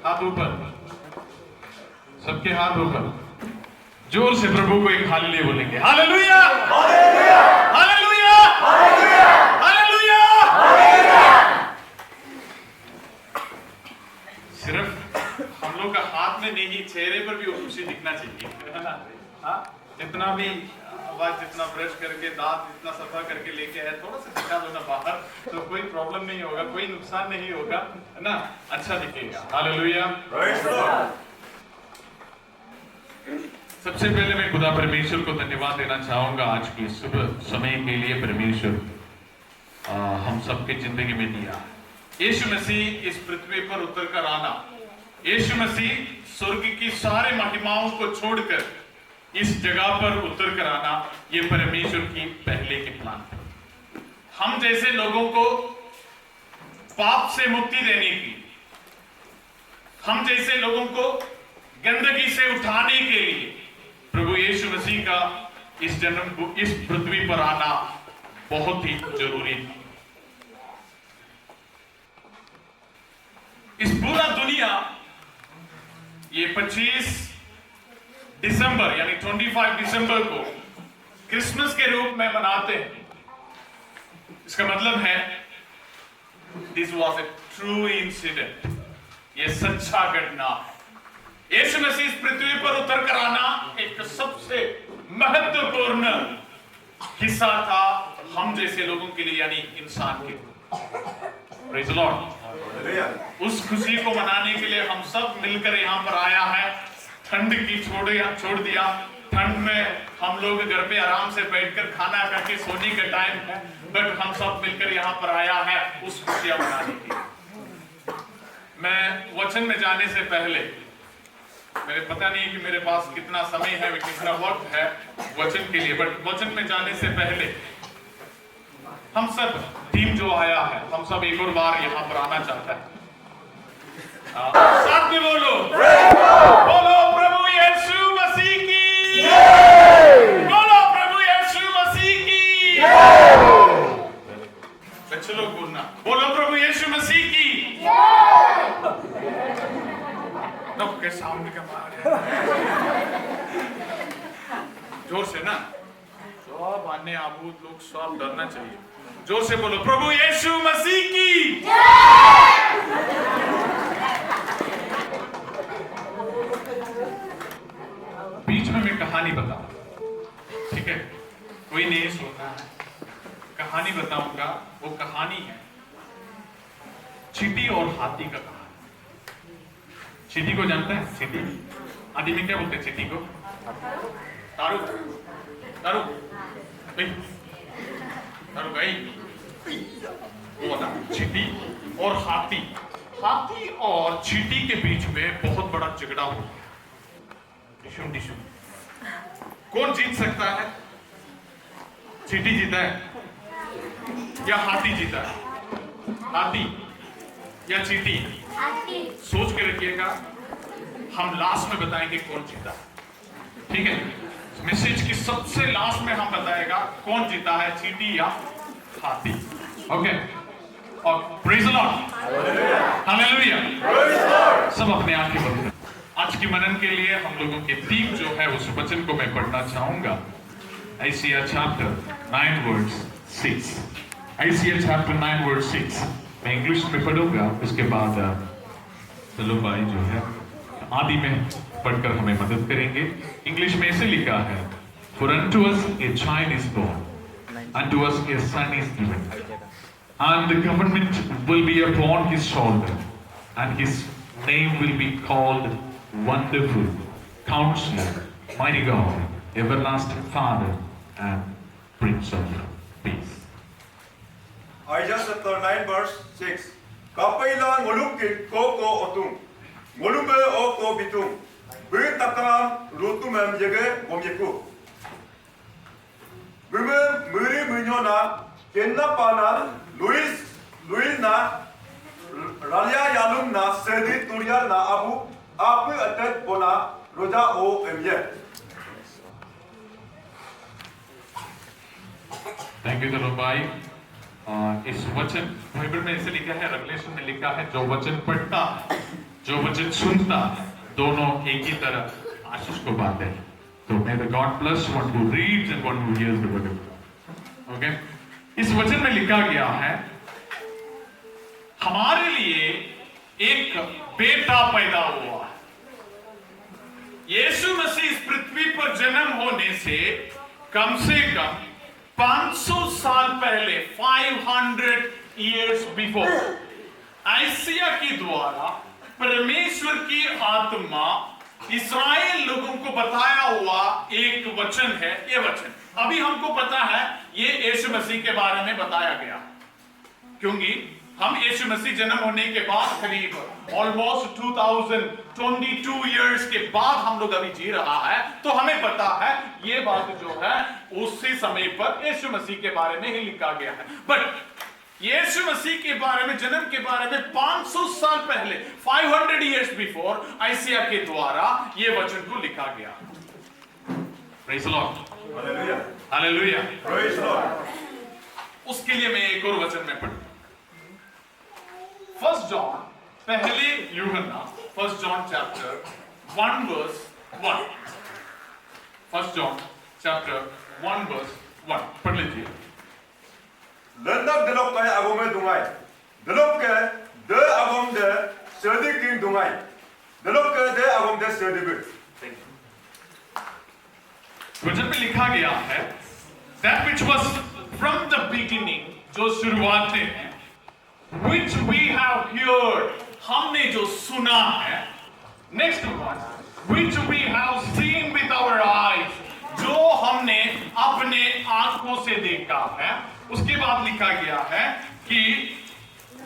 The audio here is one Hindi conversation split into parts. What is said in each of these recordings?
हाथ ऊपर, सबके हाथ ऊपर। जोर से प्रभु को एक हालेलुया बोलेंगे। Hallelujah, hallelujah, hallelujah, hallelujah, hallelujah. सिर्फ हम लोग का हाथ में नहीं, चेहरे पर भी वो खुशी दिखना चाहिए, है ना? हाँ, जितना भी आवाज, जितना ब्रश करके, दांत जितना सफा करके लेके है, थोड़ा सा दिखा दो ना बाहर, तो कोई प्रॉब्लम नहीं होगा, कोई नुकसान नहीं होगा, है ना? अच्छा दिखेगा। हालेलुया। सबसे पहले मैं खुदा परमेश्वर को धन्यवाद देना चाहूंगा आज की सुबह समय के लिए। परमेश्वर हम सबके जिंदगी में दिया। यीशु मसीह इस पृथ्वी पर उतर कर आना, यीशु मसीह स्वर्ग की सारे महिमाओं को छोड़कर इस जगह पर उतर कर आना, ये परमेश्वर की पहले की प्लान था। हम जैसे लोगों को पाप से मुक्ति देने की, हम जैसे लोगों को गंदगी से उठाने के लिए प्रभु यीशु मसीह का इस जन्म, इस पृथ्वी पर आना बहुत ही जरूरी था। इस पूरा दुनिया ये 25 दिसंबर यानी 25 दिसंबर को क्रिसमस के रूप में मनाते हैं। इसका मतलब है this was a true incident, ये सच्चा घटना है। यीशु मसीह इस पृथ्वी पर उतर कर आना एक सबसे महत्वपूर्ण हिस्सा था हम जैसे लोगों के लिए, यानी इंसान के। Praise the Lord. उस खुशी को मनाने के लिए हम सब मिलकर यहाँ पर आया है। ठंड की छोड़ दिया, ठंड में हम लोग घर पे आराम से बैठकर खाना खा के सोने का टाइम है, बट हम सब मिलकर यहाँ पर आया है उस खुशियां मनाने की। मैं वचन में जाने से पहले, मेरे पता नहीं कि मेरे पास कितना समय है, कितना वक्त है वचन के लिए, बट वचन में जाने से पहले हम सब टीम जो आया है, हम सब एक और बार यहाँ पर आना चाहता है। साथ में बोलो, बोलो प्रभु यीशु मसीह की, बोलो प्रभु यीशु मसीह की। बच्चे लोग बोलना, बोलो प्रभु यीशु मसीह की। के साउंड का मार जोर से ना, सब आने आबूद लोग सब डरना चाहिए। जोर से बोलो, प्रभु यीशु मसीह की। बीच में मैं कहानी बताऊंगा, ठीक है? कोई नहीं सुनना है, कहानी बताऊंगा। वो कहानी है चींटी और हाथी का कहानी। चींटी को जानते हैं? चींटी आदि में क्या बोलते हैं चींटी को? तारू, तारू, तारू गई। वो ना चींटी और हाथी, हाथी और चींटी के बीच में बहुत बड़ा झगड़ा हुआ। डिशुम डिशुम, कौन जीत सकता है? चींटी जीता है या हाथी जीता है? हाथी या चींटी? सोच के रखिएगा, हम लास्ट में बताएंगे कौन जीता है, ठीक है? मैसेज की सबसे लास्ट में हम बताएगा कौन जीता है, चींटी या हाथी। ओके, और प्रेज़ द लॉर्ड, हालेलुया। सब अपने आंखें बंद करें। आज की मनन के लिए हम लोगों के थीम जो है उस वचन को मैं पढ़ना चाहूंगा। Isaiah chapter 9 verse 6। Isaiah chapter 9 verse 6 मैं इंग्लिश में पढ़ूंगा, उसके बाद चलो भाई जो है आदि में पढ़कर हमें मदद करेंगे। इंग्लिश में ऐसे लिखा है, For unto us a child is born, unto us a son is given, and the government will be upon his shoulder, and his name will be called Wonderful, Counselor, Mighty God, Everlasting Father, and Prince of Peace. Isaiah chapter 9 verse 6. Kapailan ngolukit koko otung. Ngolume oko bitung. Beri takam rutumem jege bomyeku. Beri muri munyona kenna pana Luis na Ralia yalum na sedi turia na abu apu atet bona roja o emye. Thank you Dalo भाई। इस वचन बाइबल में ऐसे लिखा है, रेवलेशन में लिखा है, जो वचन पढ़ता है जो वचन सुनता दोनों एक ही तरह आशीष को बांधे। तो may the God bless one who reads and one who hears the word of God. Okay? इस वचन में लिखा गया है हमारे लिए एक बेटा पैदा हुआ। यीशु मसीह इस पृथ्वी पर जन्म होने से कम 500 साल पहले 500 years before आइसिया के द्वारा परमेश्वर की आत्मा इस्राएल लोगों को बताया हुआ एक वचन है। ये वचन अभी हमको पता है ये यीशु मसीह के बारे में बताया गया, क्योंकि हम यीशु मसीह जन्म होने के बाद करीब ऑलमोस्ट 2022 इयर्स के बाद हम लोग अभी जी रहा है, तो हमें पता है ये बात जो है उसी समय पर यीशु मसीह के बारे में ही लिखा गया है। बट यीशु मसीह के बारे में, जन्म के बारे में 500 साल पहले 500 years before आइसिया के द्वारा ये वचन को लिखा गया। Praise the Lord. Hallelujah. Hallelujah. Praise the Lord. उसके लिए मैं एक और वचन में पढ़ूं। 1 John, पहले यूहन्ना 1 John chapter 1 verse 1। 1 John chapter 1 verse 1 पढ़ लीजिए। Landak delok kaya agom me dungai. Delok ke de agom de sedi king dungai. Delok ke de agom de sedi bit. वचन में लिखा गया है that which was from the beginning, जो शुरुआत में है, which we have heard, हमने जो सुना है। next one, which we have seen with our eyes, जो हमने अपने आंखों से देखा है। उसके बाद लिखा गया है कि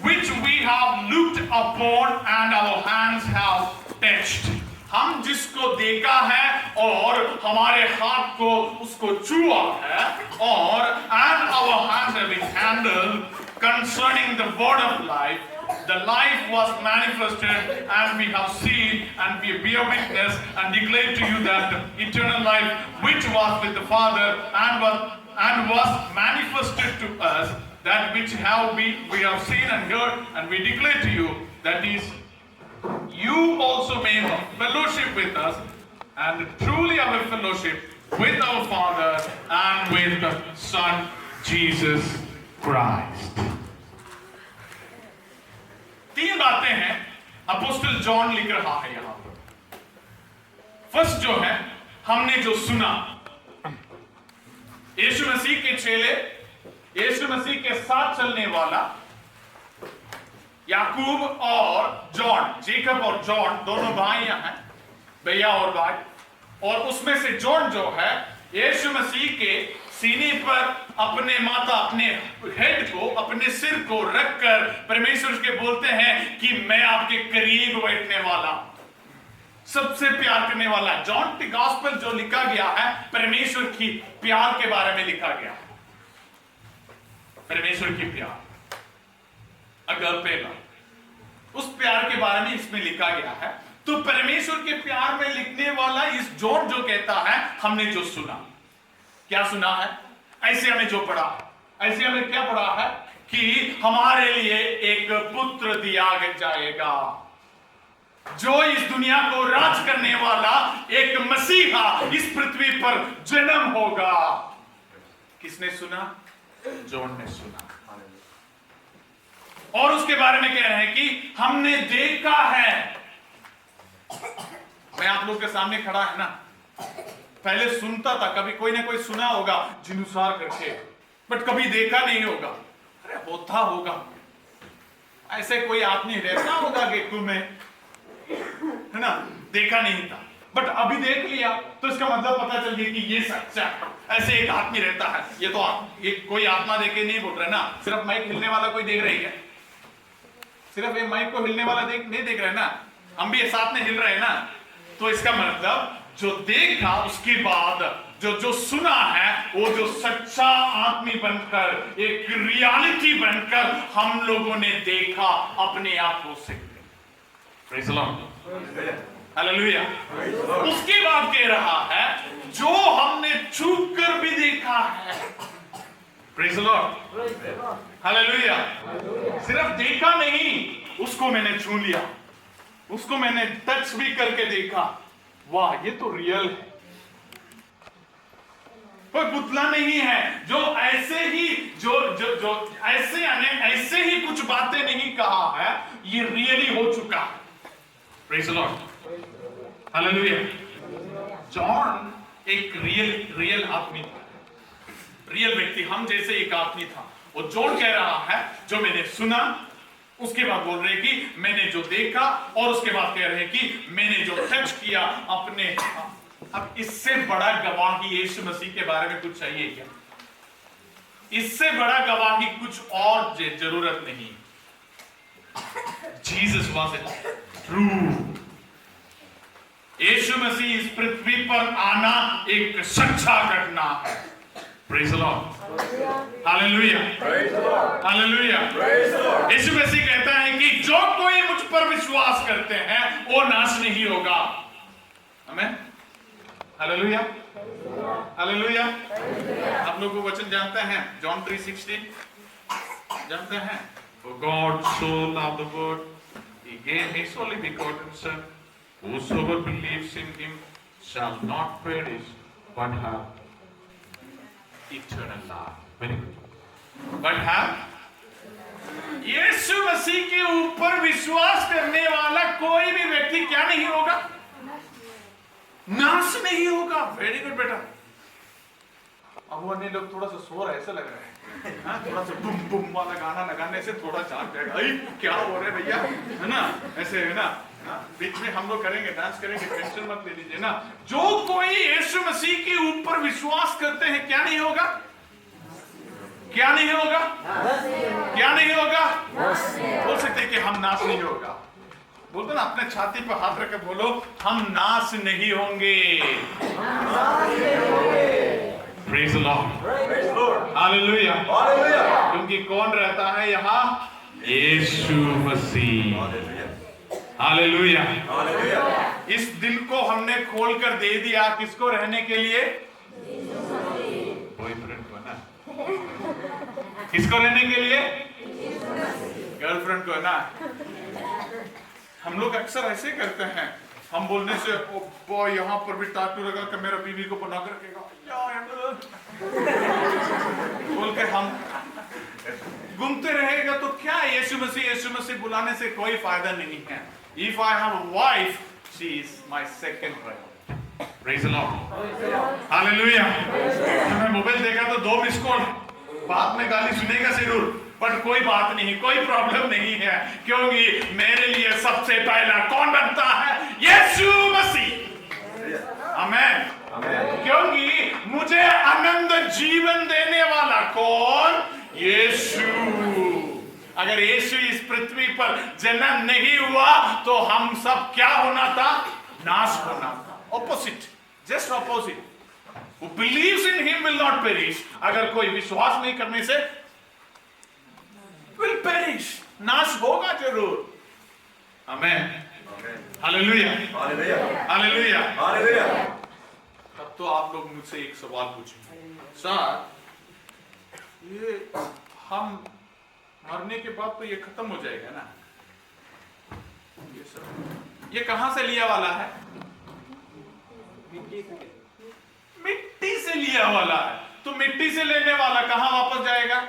which we have looked upon and our hands have touched, हम जिसको देखा है और हमारे हाथ को उसको छुआ है, और and our hands have been handled concerning the word of life. The life was manifested and we have seen and we bear witness and declare to you that eternal life which was with the Father and was manifested to us, that which we have seen and heard, and we declare to you that is you also may have fellowship with us, and truly have a fellowship with our Father and with the Son Jesus Christ। तीन बातें हैं अपोस्टल जॉन लिख रहा है यहां पर। फर्स्ट जो है हमने जो सुना, यीशु मसीह के चेले, यीशु मसीह के साथ चलने वाला याकूब और जॉन, जेकब और जॉन दोनों भाई हैं, भैया और भाई, और उसमें से जॉन जो है यीशु मसीह के सीने पर अपने माथा, अपने हेड को, अपने सिर को रखकर परमेश्वर के बोलते हैं कि मैं आपके करीब बैठने वाला, सबसे प्यार करने वाला। जॉन द गॉस्पेल जो लिखा गया है परमेश्वर की प्यार के बारे में लिखा गया, परमेश्वर की प्यार, अगापे लव, उस प्यार के बारे में इसमें लिखा गया है। तो परमेश्वर के प्यार में लिखने वाला इस जॉन जो कहता है हमने जो सुना, क्या सुना है? ऐसे हमें जो पढ़ा, ऐसे हमें क्या पढ़ा है कि हमारे लिए एक पुत्र दिया जाएगा, जो इस दुनिया को राज करने वाला एक मसीहा इस पृथ्वी पर जन्म होगा। किसने सुना? जॉन ने सुना, और उसके बारे में कह रहे हैं कि हमने देखा है। मैं आप लोग के सामने खड़ा है ना, पहले सुनता था, कभी कोई ना कोई सुना होगा जिनुसार करके, बट कभी देखा नहीं होगा। अरे होता होगा, ऐसे कोई आदमी रहता होगा गेकू में, है ना, देखा नहीं था, बट अभी देख लिया तो इसका मतलब पता चल गया कि ये सच्चा है। ऐसे एक आदमी रहता है, ये तो एक कोई आत्मा देखे नहीं बोल रहे ना, सिर्फ माइक हिलने वाला कोई देख रही है, सिर्फ ये माइक को हिलने वाला नहीं देख रहे ना, हम भी साथ में हिल रहे हैं ना। तो इसका मतलब जो देखा उसके बाद जो सुना है वो जो सच्चा आदमी बनकर, एक रियलिटी बनकर हम लोगों ने देखा अपने आंखों से। Praise the Lord, hallelujah. उसके बाद कह रहा है जो हमने छू कर भी देखा है। Praise the Lord, hallelujah. सिर्फ देखा नहीं, उसको मैंने छू लिया। उसको मैंने टच भी करके देखा, वाह ये तो रियल है, कोई पुतला नहीं है। जो ऐसे ही जो जो जो ऐसे यानी ऐसे ही कुछ बातें नहीं कहा है, ये रियली हो चुका है। Praise the Lord, hallelujah. John एक रियल आदमी था, रियल व्यक्ति, हम जैसे एक आदमी था। वो जॉन कह रहा है जो मैंने सुना, उसके बाद बोल रहे कि मैंने जो देखा, और उसके बाद कह रहे कि मैंने जो टच किया अपने। अब इससे बड़ा गवाही यीशु मसीह के बारे में कुछ चाहिए क्या? इससे बड़ा गवाही कुछ और जरूरत नहीं। Jesus was true. यीशु मसीह इस पृथ्वी पर आना एक सच्चा घटना है। Praise the Lord, hallelujah, hallelujah. यीशु मसीह कहता है कि जो कोई मुझ पर विश्वास करते हैं वो नाश नहीं होगा। आमीन, हालेलुया, हालेलुया। आप लोग वो वचन जानते हैं, जॉन 3:16 जानते हैं? For God so loved the world, He gave His only begotten Son, whosoever believes in Him shall not perish but have eternal life. Very good. But have यीशु मसीह के ऊपर विश्वास करने वाला कोई भी व्यक्ति क्या नहीं होगा? नाश नहीं होगा। वेरी गुड बेटा। अब वो अन्य लोग थोड़ा सा सो रहे, ऐसा लग रहा है हाँ? थोड़ा सा बुम बुम वाला गाना लगाने से थोड़ा जाग जाएगा। अरे क्या हो रहा है भैया, है ना? ऐसे है ना, बीच में हम लोग करेंगे, डांस करेंगे, टेंशन मत ले लीजिए ना। जो कोई यीशु मसीह के ऊपर विश्वास करते हैं क्या नहीं होगा? क्या नहीं होगा? क्या नहीं होगा? बोल सकते कि हम नाश नहीं होगा। बोलते ना, अपने छाती पर हाथ रख के बोलो, हम नाश नहीं होंगे। प्रेज़ द लॉर्ड, हालेलुया, क्योंकि कौन रहता है यहाँ? यीशु मसीह, हालेलुया। इस दिल को हमने खोल कर दे दिया किसको रहने के लिए? बॉयफ्रेंड को ना, किसको रहने के लिए? गर्लफ्रेंड को ना। हम लोग अक्सर ऐसे करते हैं, हम बोलने से ओ यहाँ पर भी टाटू लगा के मेरा बीवी को बना कर रखेगा बोल के हम घूमते रहेगा तो क्या? यीशु मसीह बुलाने से कोई फायदा नहीं है। If I have a wife, she is my second wife. Praise the Lord, Hallelujah. मैं मोबाइल देखा तो 2 मिस कॉल, बाद में गाली सुनेगा जरूर, पर कोई बात नहीं, कोई प्रॉब्लम नहीं है, क्योंकि मेरे लिए सबसे पहला कौन बनता है? यीशु मसीह। आमेन। क्योंकि मुझे आनंद जीवन देने वाला कौन? यीशु। अगर यीशु इस पृथ्वी पर जन्म नहीं हुआ तो हम सब क्या होना था? नाश होना था। Opposite, just opposite. Who believes in him will not perish. अगर कोई विश्वास नहीं करने से will perish, नाश होगा जरूर। आमेन, हालेलुया, हालेलुया, हालेलुया। तब तो आप लोग मुझसे एक सवाल पूछेंगे, सर ये हम मरने के बाद तो ये खत्म हो जाएगा ना? ये सब ये कहां से लिया वाला है? मिट्टी से लिया वाला है। तो मिट्टी से लेने वाला कहां वापस जाएगा?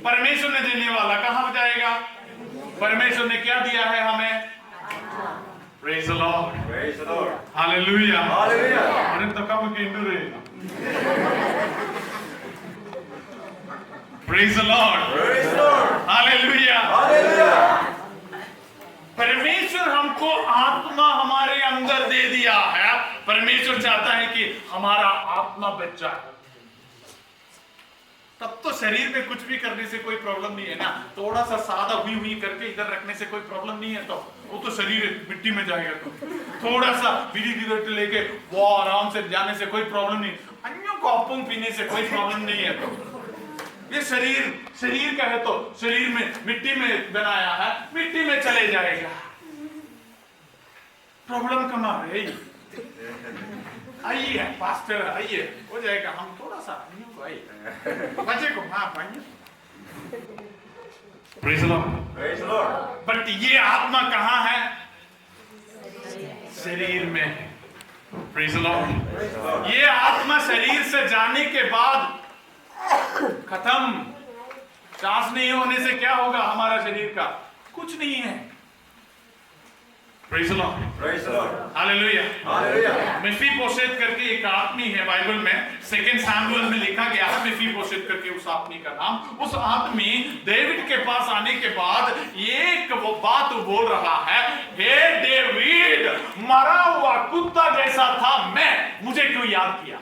परमेश्वर ने देने वाला कहां जाएगा? परमेश्वर ने क्या दिया है हमें? Praise the Lord, praise the Lord, Hallelujah, Hallelujah. अरे तो कब के इंदुरे? Praise the Lord, praise the Lord, Hallelujah, Hallelujah. परमेश्वर हमको आत्मा हमारे अंदर दे दिया है। परमेश्वर चाहता है कि हमारा आत्मा बच जाए। तब तो शरीर में कुछ भी करने से कोई प्रॉब्लम नहीं है ना। थोड़ा सा सादा हुई करके इधर रखने से कोई प्रॉब्लम नहीं है, तो वो तो शरीर मिट्टी में जाएगा। तो थोड़ा सा बीड़ी लेके वो आराम से जाने से कोई प्रॉब्लम नहीं। अन्यों को अपुंग पीने से कोई प्रॉब्लम नहीं है। तो ये शरीर का है, तो शरीर में मिट्टी में बनाया है, मिट्टी में चले जाएगा। प्रॉब्लम कहाँ है? आइए पास्टर, आइए, हो जाएगा। हम थोड़ा सा बच्चे को हाँ पाएंगे। Praise the Lord, praise the Lord. But ये आत्मा कहाँ है? शरीर में है। Praise the Lord। ये आत्मा शरीर से जाने के बाद खत्म। सांस नहीं होने से क्या होगा हमारा शरीर का? कुछ नहीं है। Praise the Lord। Praise the Lord। Hallelujah. Hallelujah। मेफीबोशेत करके एक आदमी है बाइबल में, 2 सैमुएल में लिखा गया है मेफीबोशेत करके उस आदमी का नाम। उस आदमी डेविड के पास आने के बाद एक वो बात बोल रहा है, हे डेविड, मरा हुआ कुत्ता जैसा था मैं, मुझे क्यों याद किया?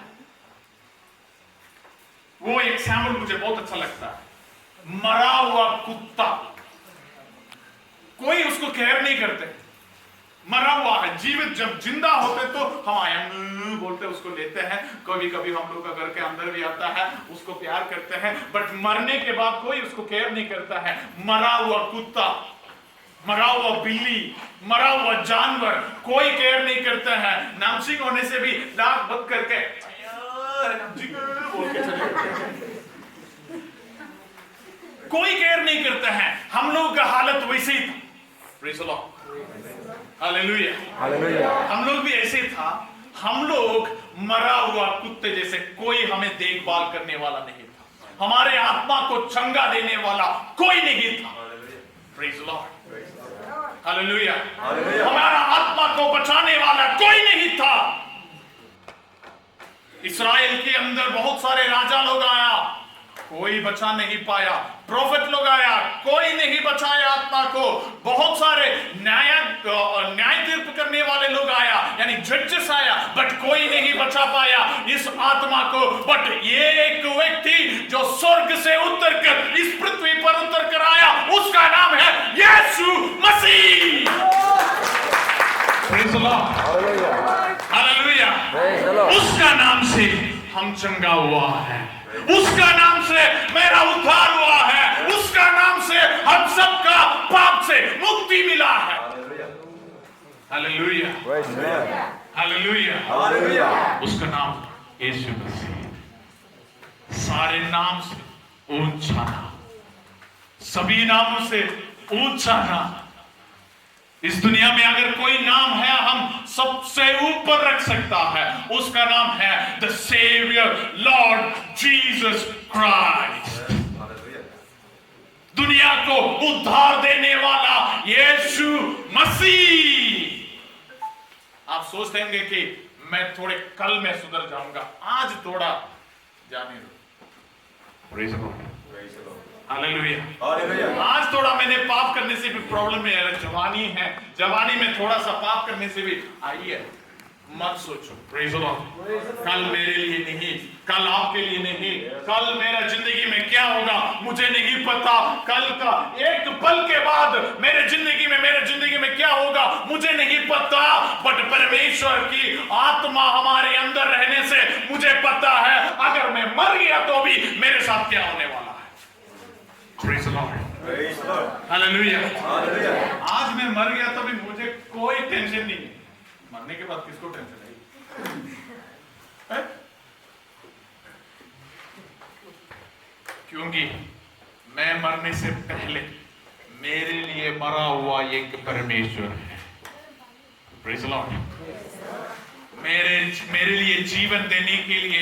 वो एक सैमुएल मुझे बहुत अच्छा लगता है। मरा हुआ कुत्ता, कोई उसको केयर नहीं करते। मरा हुआ है, जीवित जब जिंदा होते तो हम आए बोलते उसको लेते हैं, कभी कभी हम लोग का घर के अंदर भी आता है, उसको प्यार करते हैं, बट मरने के बाद कोई उसको केयर नहीं करता है। मरा हुआ कुत्ता, मरा हुआ बिल्ली, मरा हुआ जानवर, कोई केयर नहीं करता है। नामसिंग होने से भी नाक बंद करके बोल के चले जाते हैं। कोई केयर नहीं करता है। हम लोग का हालत वैसे ही था। Praise the Lord। Hallelujah. Hallelujah. हम लोग भी ऐसे था। हम लोग मरा हुआ कुत्ते जैसे, कोई हमें देखभाल करने वाला नहीं था, हमारे आत्मा को चंगा देने वाला कोई नहीं था। Praise the Lord। हालेलुया। हमारा आत्मा को बचाने वाला कोई नहीं था। इस्राएल के अंदर बहुत सारे राजा लोग आया, कोई बचा नहीं पाया। प्रोफेट लोग आया, कोई नहीं बचाया आत्मा को। बहुत सारे न्याय तीर्थ करने वाले लोग आया, यानी जजेस आया, बट कोई नहीं बचा पाया इस आत्मा को। बट ये एक व्यक्ति जो स्वर्ग से उतर कर इस पृथ्वी पर उतर कर आया, उसका नाम है यीशु मसीह। हालेलुया। उसका नाम से हम चंगा हुआ है, उसका नाम से मेरा उद्धार हुआ है, उसका नाम से हम सबका पाप से मुक्ति मिला है। हालेलुया। हालेलुया। उसका नाम यीशु मसीह। सारे नाम से ऊंचा नाम, सभी नामों से ऊंचा नाम। इस दुनिया में अगर कोई नाम है हम सबसे ऊपर रख सकता है, उसका नाम है the saviour Lord Jesus Christ. दुनिया को उद्धार देने वाला यीशु मसीह। आप सोचते होंगे कि मैं थोड़े कल में सुधर जाऊंगा, आज थोड़ा जाने दो। Praise the Lord. हालेलुया। आज थोड़ा मैंने पाप करने से भी प्रॉब्लम है, जवानी है, जवानी में थोड़ा सा पाप करने से भी आई है। मत सोचो, प्रेज़ द लॉर्ड, कल मेरे लिए नहीं, कल आपके लिए नहीं, कल मेरा जिंदगी में क्या होगा मुझे नहीं पता। कल का एक पल के बाद मेरे जिंदगी में क्या होगा मुझे नहीं पता, बट परमेश्वर की आत्मा हमारे अंदर रहने से मुझे पता है अगर मैं मर गया तो भी मेरे साथ क्या होने वाला है। Praise the Lord। Hallelujah। आज मैं मर गया तो भी मुझे कोई टेंशन नहीं है। मरने के बाद किसको टेंशन है? क्योंकि मैं मरने से पहले मेरे लिए मरा हुआ एक परमेश्वर है। Praise the Lord। मेरे लिए जीवन देने के लिए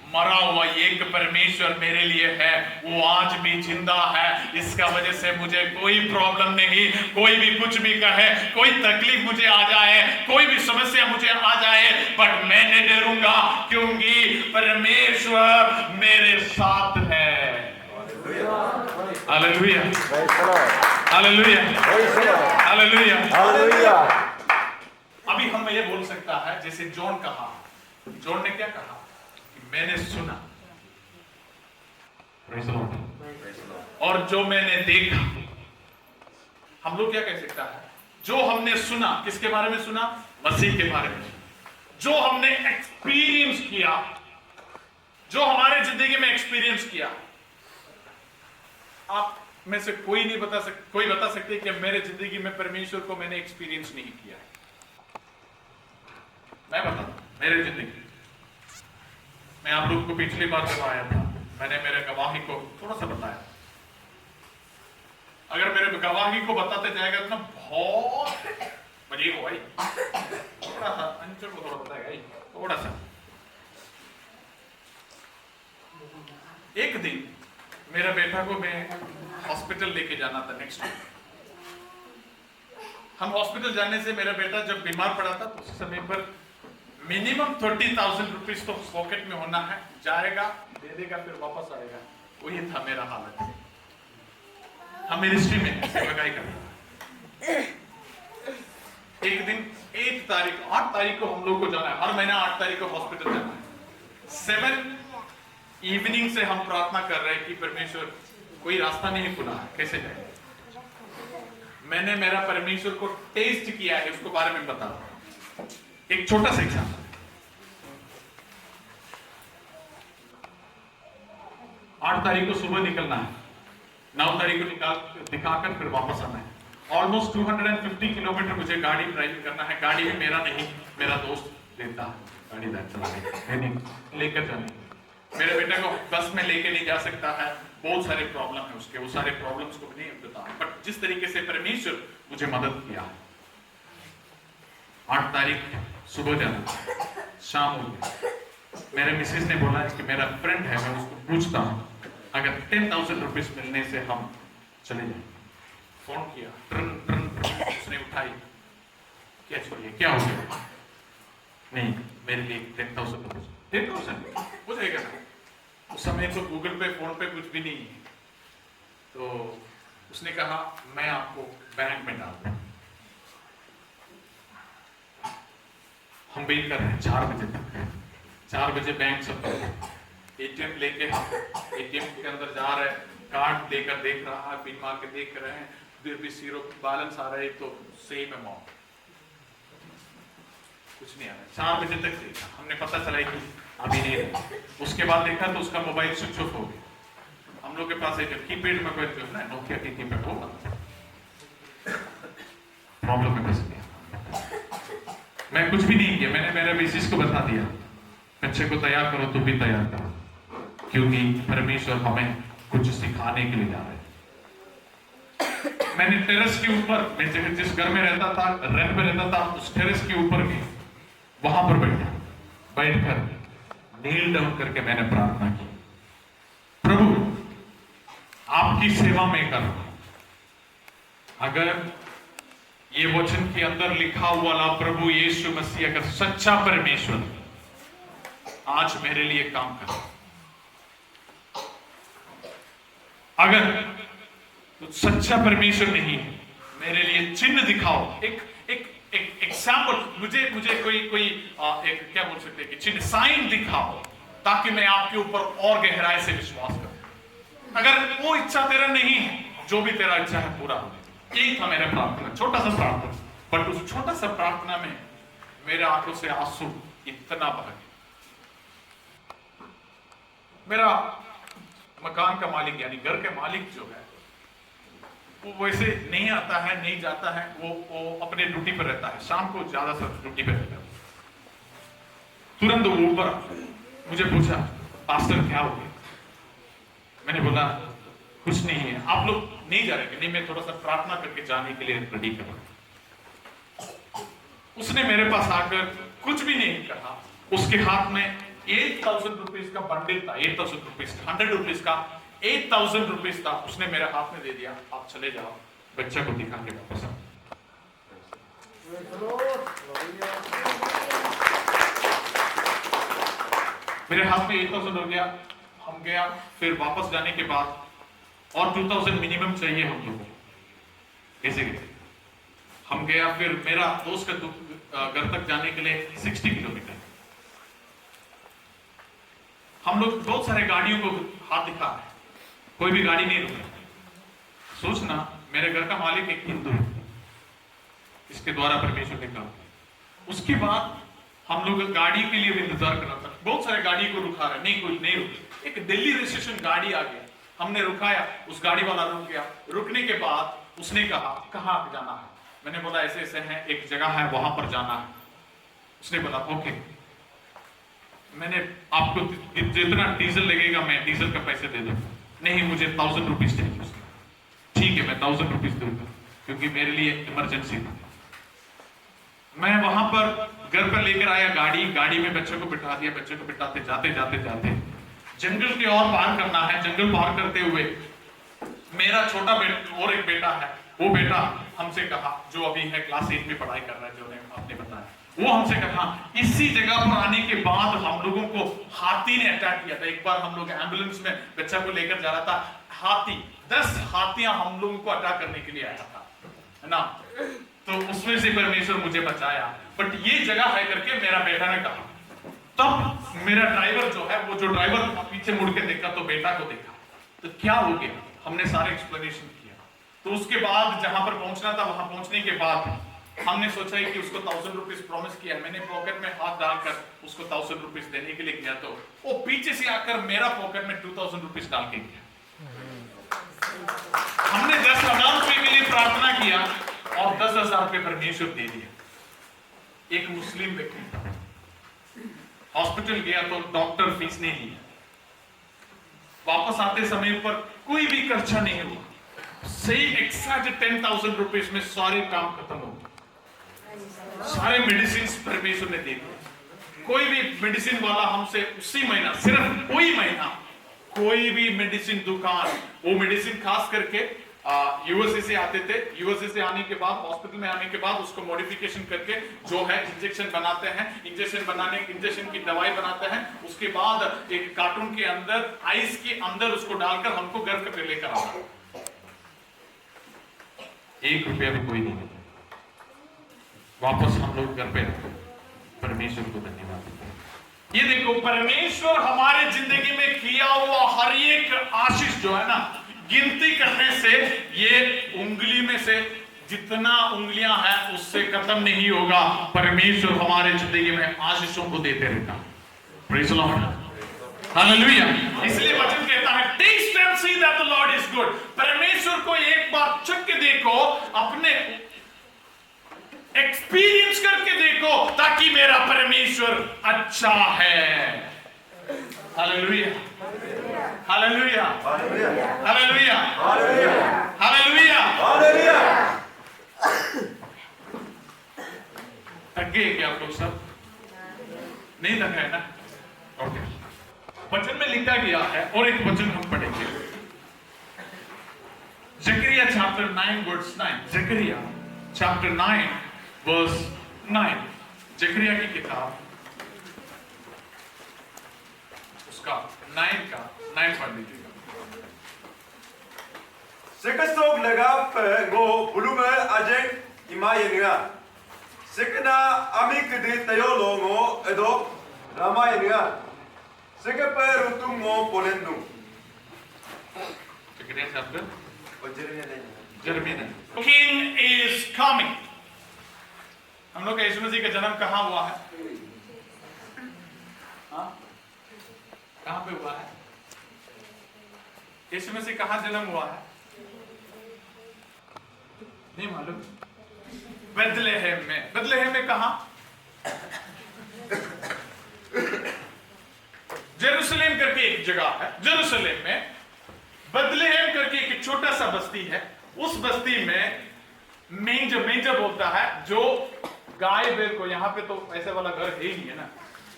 मरा हुआ एक परमेश्वर मेरे लिए है, वो आज भी जिंदा है। इसका वजह से मुझे कोई प्रॉब्लम नहीं, कोई भी कुछ भी कहे, कोई तकलीफ मुझे आ जाए, कोई भी समस्या मुझे आ जाए, बट मैं नहीं डरूंगा क्योंकि परमेश्वर मेरे साथ है। हालेलुया। हालेलुया। हालेलुया। अभी हम ये बोल सकता है जैसे जॉन कहा, जॉन ने क्या कहा? मैंने सुना, और जो मैंने देखा। हम लोग क्या कह सकता है? जो हमने सुना, किसके बारे में सुना? मसीह के बारे में। जो हमने एक्सपीरियंस किया, जो हमारे जिंदगी में एक्सपीरियंस किया। आप में से कोई नहीं बता सकते कि मेरे जिंदगी में परमेश्वर को मैंने एक्सपीरियंस नहीं किया। मैं बताता हूं मेरे जिंदगी। मैं आप लोग को पिछली बार जब आया था, मैंने मेरे गवाही को थोड़ा सा बताया। अगर मेरे गवाही को बताते जाएगा तो ना बहुत मजे हो भाई, थोड़ा बेटा को मैं हॉस्पिटल लेके जाना था नेक्स्ट वीक। हम हॉस्पिटल जाने से मेरा बेटा जब बीमार पड़ा था तो उस समय पर मिनिमम 30,000 रुपीज तो पॉकेट में होना है, जाएगा दे देगा फिर वापस आएगा। वही था मेरा हालत। हम मिनिस्ट्री में सेवकाई करते हैं। एक दिन 8 तारीख को हम लोग को जाना है, हर महीना 8 तारीख को हॉस्पिटल जाना है। 7 इवनिंग से हम प्रार्थना कर रहे हैं कि परमेश्वर कोई रास्ता नहीं खुला है, कैसे जाए। मैंने मेरा परमेश्वर को टेस्ट किया है, उसको बारे में बता रहा हूं। एक छोटा सा एग्जाम्पल, 8 तारीख को सुबह निकलना है, 9 तारीख को दिखाकर फिर वापस आना है। ऑलमोस्ट 250 किलोमीटर मुझे गाड़ी ड्राइविंग करना है। गाड़ी भी मेरा नहीं, मेरा दोस्त देता है गाड़ी चलाने, लेकर जाने। मेरे बेटे को बस में लेके नहीं जा सकता है, बहुत सारे प्रॉब्लम है उसके, वो सारे प्रॉब्लम्स को नहीं बता। बट जिस तरीके से परमेश्वर मुझे मदद किया, 8 तारीख सुबह जाना, शाम हो गई। मेरे मिसेज ने बोला कि मेरा फ्रेंड है, मैं उसको पूछता हूँ अगर 10,000 रुपीज मिलने से हम चले जाए। फोन किया, ट्रन ट्रन ट्रन, उसने उठाई, क्या चाहिए, क्या हो गया? नहीं, मेरे लिए 10,000 रुपीज। 10,000 हो जाएगा ना? उस समय तो गूगल पे फोन पे कुछ भी नहीं है। तो उसने कहा मैं आपको बैंक में डाल दूं। हम वेट कर रहे हैं 4 बजे तक। 4 बजे बैंक सब एटीएम लेके एटीएम के अंदर जा रहे हैं, कार्ड लेकर देख रहा है, पिन मार के देख रहे हैं, फिर भी जीरो बैलेंस आ रहा है, तो सेम अमाउंट, कुछ नहीं आ रहा। 4 बजे तक देखा, हमने पता चला कि अभी नहीं। उसके बाद देखा तो उसका मोबाइल स्विच ऑफ हो गया। हम लोग के पास एक कीपैड मोबाइल जो है ना, नोकिया की कीपैड, वो प्रॉब्लम में फंस गया। मैं कुछ भी नहीं किया, मैंने मेरे मिसेस को बता दिया बच्चे को तैयार करो, तुम भी तैयार करो, क्योंकि परमेश्वर हमें कुछ सिखाने के लिए जा रहे हैं। मैंने टेरेस के ऊपर, मैं जिस घर में रहता था, रेंट पे रहता था, उस टेरेस के ऊपर भी वहां पर बैठकर नील डाउन करके मैंने प्रार्थना की, प्रभु आपकी सेवा में कर। अगर ये वचन के अंदर लिखा हुआ ला प्रभु यीशु मसीह अगर सच्चा परमेश्वर आज मेरे लिए काम कर, अगर तो सच्चा परमेश्वर नहीं मेरे लिए चिन्ह दिखाओ, एक एग्जाम्पल, मुझे कोई एक क्या बोल सकते हैं कि चिन्ह, साइन दिखाओ, ताकि मैं आपके ऊपर और गहराई से विश्वास करूं। अगर वो इच्छा तेरा नहीं है, जो भी तेरा इच्छा है पूरा हो। यही था मेरा प्रार्थना, छोटा सा प्रार्थना, बट उस छोटा सा प्रार्थना में मेरे आंखों से आंसू इतना बह गया। मेरा मकान का मालिक यानी घर के मालिक जो है, वो वैसे नहीं आता है, नहीं जाता है, वो अपने ड्यूटी पर रहता है, शाम को ज्यादा सर ड्यूटी पर रहता है। तुरंत वो ऊपर मुझे पूछा पास्टर क्या हो गया? मैंने बोला कुछ नहीं है। आप लोग नहीं जा रहे? नहीं, मैं थोड़ा सा प्रार्थना करके जाने के लिए रेडी कर रहा। उसने मेरे पास आकर कुछ भी नहीं कहा, उसके हाथ में 8,000 रुपीज का बंडल था, 8,000 रुपीज, 100 रुपीज का 8,000 रुपीज था। उसने मेरे हाथ में दे दिया, आप चले जाओ, बच्चा को दिखा के वापस आओ। मेरे हाथ में 8,000 हो गया, हम गया, फिर वापस जाने के बाद और 2,000 मिनिमम चाहिए हम लोगों को, कैसे गए हम गया। फिर मेरा दोस्त का घर तक जाने के लिए 60 किलोमीटर। हम लोग बहुत सारे गाड़ियों को हाथ दिखा रहे, कोई भी गाड़ी नहीं रुकी। सोचना मेरे घर का मालिक एक हिंदू है, इसके द्वारा परमेश्वर ने काम। उसके बाद हम लोग गाड़ी के लिए भी इंतजार कर रहा था, बहुत सारे गाड़ी को रुका रहे, नहीं कोई नहीं रुकी। एक दिल्ली रजिस्ट्रेशन गाड़ी आ गया, हमने रुकाया, उस गाड़ी वाला रुक गया। रुकने के बाद उसने कहा कहाँ जाना है? मैंने बोला ऐसे ऐसे है, एक जगह है वहां पर जाना है। उसने बोला ओके, मैंने आपको जितना डीजल लगेगा मैं डीजल का पैसे दे दूंगा। नहीं, मुझे 1,000 रुपीज चाहिए। ठीक है, मैं 1,000 रुपीज दूंगा, क्योंकि मेरे लिए इमरजेंसी था। मैं वहां पर घर पर लेकर आया गाड़ी में बच्चे को बिठा दिया। बच्चे को बिठाते जाते जंगल के और पार करना है। जंगल पार करते हुए मेरा छोटा बेटा और एक बेटा है, वो बेटा हमसे कहा, जो अभी है क्लास 8 में पढ़ाई कर रहा है, जो आपने बताया, वो हमसे कहा इसी जगह पर आने के बाद हम लोगों को हाथी ने अटैक किया था। एक बार हम लोग एम्बुलेंस में बच्चा को लेकर जा रहा था, हाथी 10 हाथियां हम लोगों को अटैक करने के लिए आया था, है ना। तो उसमें से परमेश्वर मुझे बचाया, बट ये जगह है करके मेरा बेटा ने कहा। तब मेरा ड्राइवर जो है, वो जो ड्राइवर पीछे मुड़ के देखा तो बेटा को देखा, तो क्या हो गया, हमने सारे एक्सप्लेनेशन किया। तो उसके बाद जहां पर पहुंचना था, वहां पहुंचने के बाद हमने सोचा कि उसको 1000 रुपीज प्रॉमिस किया। मैंने पॉकेट में हाथ डालकर उसको 1000 रुपीज देने के लिए गया, तो वो पीछे से आकर मेरा पॉकेट में 2000 रुपीज डाल के गया। हमने 10,000 रुपए के लिए प्रार्थना किया और 10,000 रुपए परमेश्वर दे दिया। एक मुस्लिम व्यक्ति था, हॉस्पिटल गया तो डॉक्टर फीस नहीं लिया, वापस आते समय पर कोई भी खर्चा नहीं हुआ, सही एक्सैक्ट 10,000 रुपीज में सारे काम खत्म हो गए, सारे मेडिसिन परमेश्वर ने दे दिए। कोई भी मेडिसिन वाला हमसे उसी महीना, सिर्फ वही महीना, कोई भी मेडिसिन दुकान, वो मेडिसिन खास करके यूएसए से आते थे, यूएसए से आने के बाद, हॉस्पिटल में आने के बाद उसको मॉडिफिकेशन करके जो है इंजेक्शन बनाते हैं, इंजेक्शन की दवाई बनाते हैं, उसके बाद एक कार्टून के अंदर, आइस के अंदर उसको डालकर हमको घर पे लेकर आता। 1 रुपया भी कोई नहीं मिला। वापस हम लोग घर पे आते, परमेश्वर को धन्यवाद। ये देखो, परमेश्वर हमारे जिंदगी में किया हुआ हर एक आशीष जो है ना, गिनती करने से ये उंगली में से जितना उंगलियां हैं उससे खत्म नहीं होगा। परमेश्वर हमारे जिंदगी में आशीषों को देते रहता। Praise the Lord, hallelujah. इसलिए वचन कहता है, taste and see that the Lord is good. परमेश्वर को एक बार चख के देखो, अपने एक्सपीरियंस करके देखो, ताकि मेरा परमेश्वर अच्छा है। Hallelujah, hallelujah, hallelujah, hallelujah, hallelujah. थक गए क्या आप लोग सब? नहीं थक है ना? ओके। वचन में लिखा गया है, और एक वचन हम पढ़ेंगे, जकरिया चैप्टर 9 वर्स 9। जकरिया चैप्टर 9 वर्स 9। जकरिया की किताब उसका 9 पढ़ लीजिएगा। Sekesok legap go bulume ajeng imayenia. Sekena amik di tayolo ngo edo ramayenia. Sekepe rutum ngo polendu. Jekriya chapter Jeremiah। King is coming। हम लोग का यीशु मसीह का जन्म कहाँ हुआ है? हाँ? कहाँ पे हुआ है? यीशु मसीह कहाँ जन्म हुआ है? नहीं मालूम। बेथलेहेम में। बेथलेहेम में कहाँ? जेरूसलेम करके एक जगह है, जेरूसलेम में बेथलेहेम करके एक छोटा सा बस्ती है। उस बस्ती में मेंजर बोलता है, जो गाय बैल को, यहाँ पे तो ऐसे वाला घर है ही नहीं है ना,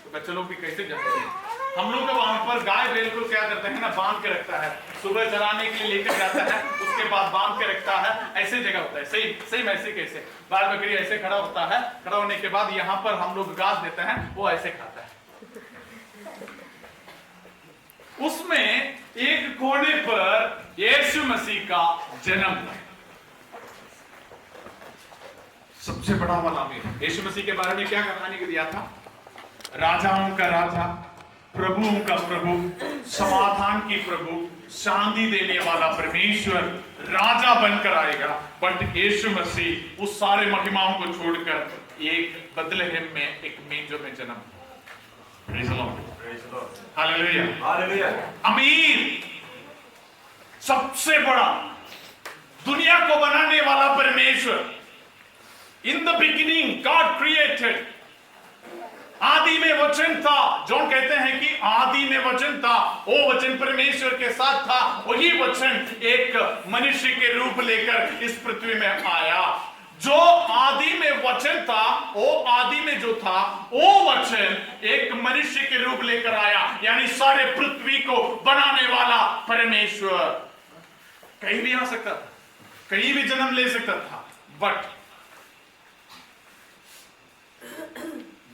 तो बच्चे लोग भी कैसे जा सकते हैं? हम लोग का वहां पर गाय बैल को क्या करते हैं ना, बांध के रखता है, सुबह चराने के लिए लेकर जाता है, उसके बाद बांध के रखता है, ऐसे जगह होता है। सही ऐसे कैसे बाल बकरी ऐसे खड़ा होता है, खड़ा होने के बाद यहाँ पर हम लोग घास देते हैं, वो ऐसे खाता है। उसमें एक कोने पर यीशु मसीह का जन्म है। सबसे बड़ा वाला में यीशु मसीह के बारे में क्या कहानी दिया था? राजाओं का राजा, प्रभुओं का प्रभु, समाधान की प्रभु, शांति देने वाला परमेश्वर राजा बनकर आएगा। बट यीशु मसीह उस सारे महिमाओं को छोड़कर एक बेथलेहेम में एक मेंजर में जन्म। Praise the Lord, hallelujah, hallelujah. अमीर, सबसे बड़ा, दुनिया को बनाने वाला परमेश्वर। In the beginning God created. आदि में वचन था। जॉन कहते हैं कि आदि में वचन था, वो वचन परमेश्वर के साथ था, वही वचन एक मनुष्य के रूप लेकर इस पृथ्वी में आया। जो आदि में वचन था, वो आदि में जो था, वो वचन एक मनुष्य के रूप लेकर आया, यानी सारे पृथ्वी को बनाने वाला परमेश्वर। कहीं भी आ सकता था, कहीं भी जन्म ले सकता था, बट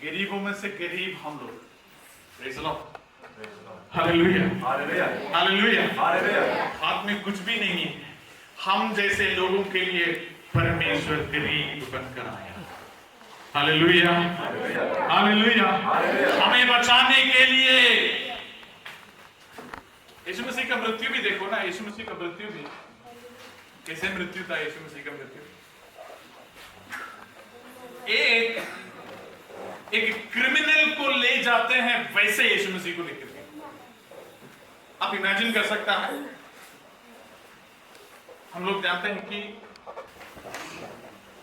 गरीबों में से गरीब हम लोग, praise the Lord, hallelujah, hallelujah, hallelujah, hallelujah. हाथ में कुछ भी नहीं है, हम जैसे लोगों के लिए परमेश्वर गरीब बनकर आया। हालेलुया, हालेलुया, हमें बचाने के लिए। यीशु मसीह का मृत्यु भी देखो ना, यीशु मसीह का मृत्यु भी कैसे मृत्यु था। यीशु मसीह का मृत्यु एक क्रिमिनल को ले जाते हैं वैसे यीशु मसीह को लेकर के। आप इमेजिन कर सकता है, हम लोग जानते हैं कि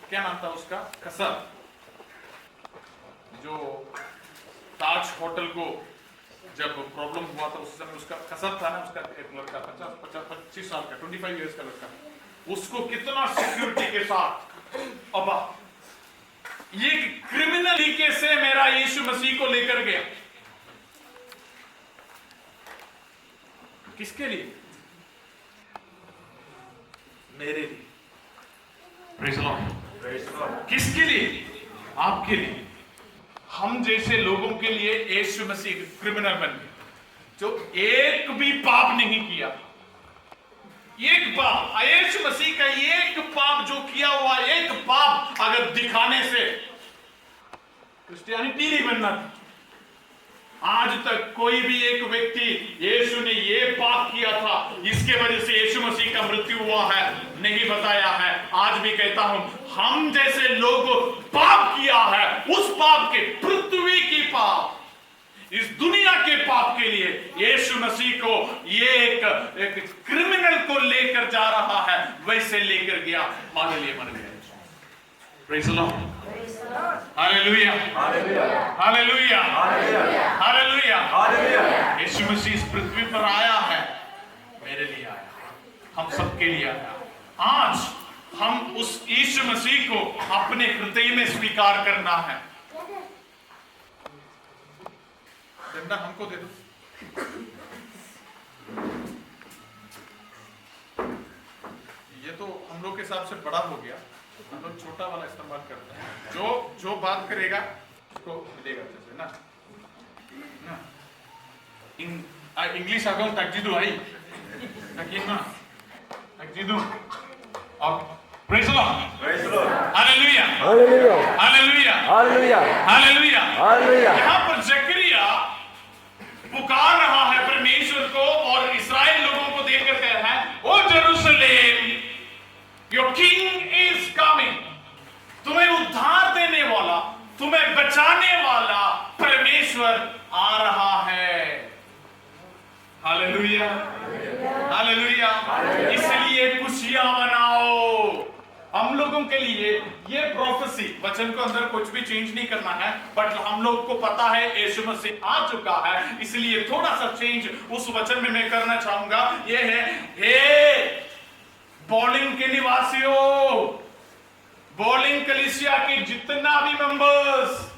क्या नाम था उसका, कसर, जो ताज होटल को जब प्रॉब्लम हुआ था उस समय उसका कसर था ना, उसका एक लड़का 25 साल का, 25 इयर्स का लड़का, उसको कितना सिक्योरिटी के साथ, अब ये क्रिमिनल तरीके से मेरा यीशु मसीह को लेकर गया। किसके लिए? मेरे लिए। Praise the Lord. किसके लिए? आपके लिए। हम जैसे लोगों के लिए यीशु मसीह क्रिमिनल बन गए, जो एक भी पाप नहीं किया। एक पाप, यीशु मसीह का एक पाप जो किया हुआ, एक पाप अगर दिखाने से क्रिश्चियनिटी नहीं बनना था। आज तक कोई भी एक व्यक्ति यीशु ने ये पाप किया था, इसके वजह से यीशु मसीह का मृत्यु हुआ है, नहीं बताया है। आज भी कहता हूं, हम जैसे लोग पाप किया है, उस पाप के, पृथ्वी की पाप, इस दुनिया के पाप के लिए यीशु मसीह को ये एक क्रिमिनल को लेकर जा रहा है, वैसे लेकर गया, हमारे लिए मर गया। Praise the Lord, hallelujah, hallelujah, hallelujah, hallelujah. यीशु मसीह इस पृथ्वी पर आया है, मेरे लिए आया, हम सबके लिए आया। आज हम उस यीशु मसीह को अपने हृदय में स्वीकार करना है। डंडा हमको दे दो। ये तो हम लोग के हिसाब से बड़ा हो गया, हम लोग छोटा वाला इस्तेमाल करते हैं। जो बात करेगा उसको मिलेगा जैसे ना इंग्लिश आगे तकजीदू आई तकीमा तकजीदू और praise the Lord, praise the Lord, hallelujah, hallelujah, hallelujah, hallelujah, hallelujah, hallelujah. यहाँ पर जकरिया पुकार रहा है परमेश्वर को और इस्राएल लोगों को देखकर कह रहा है, O Jerusalem, your king is coming. तुम्हें उद्धार देने वाला, तुम्हें बचाने वाला परमेश्वर आ रहा है। Hallelujah, hallelujah. इसलिए खुशियां मनाओ। हम लोगों के लिए ये प्रोफेसी, वचन को अंदर कुछ भी चेंज नहीं करना है, बट हम लोग को पता है यीशु मसीह आ चुका है, इसलिए थोड़ा सा चेंज उस वचन में मैं करना चाहूंगा। ये है, हे बॉलिंग के निवासियों, बॉलिंग कलीसिया के जितना भी मेंबर्स,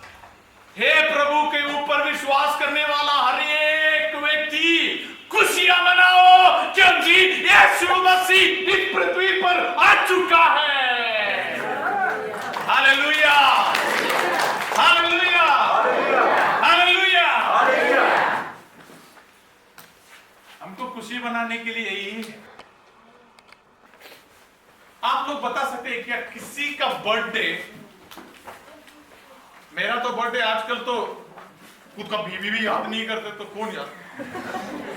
हे प्रभु के ऊपर विश्वास करने वाला हर एक व्यक्ति, खुशियां मनाओ, क्योंकि यीशु मसीह इस पृथ्वी पर आ चुका है। Hallelujah, hallelujah, hallelujah. हमको खुशी मनाने के लिए यही है। आप लोग बता सकते हैं क्या किसी का बर्थडे, मेरा तो बर्थडे आजकल तो खुद का बीवी भी याद नहीं करते, तो कौन याद,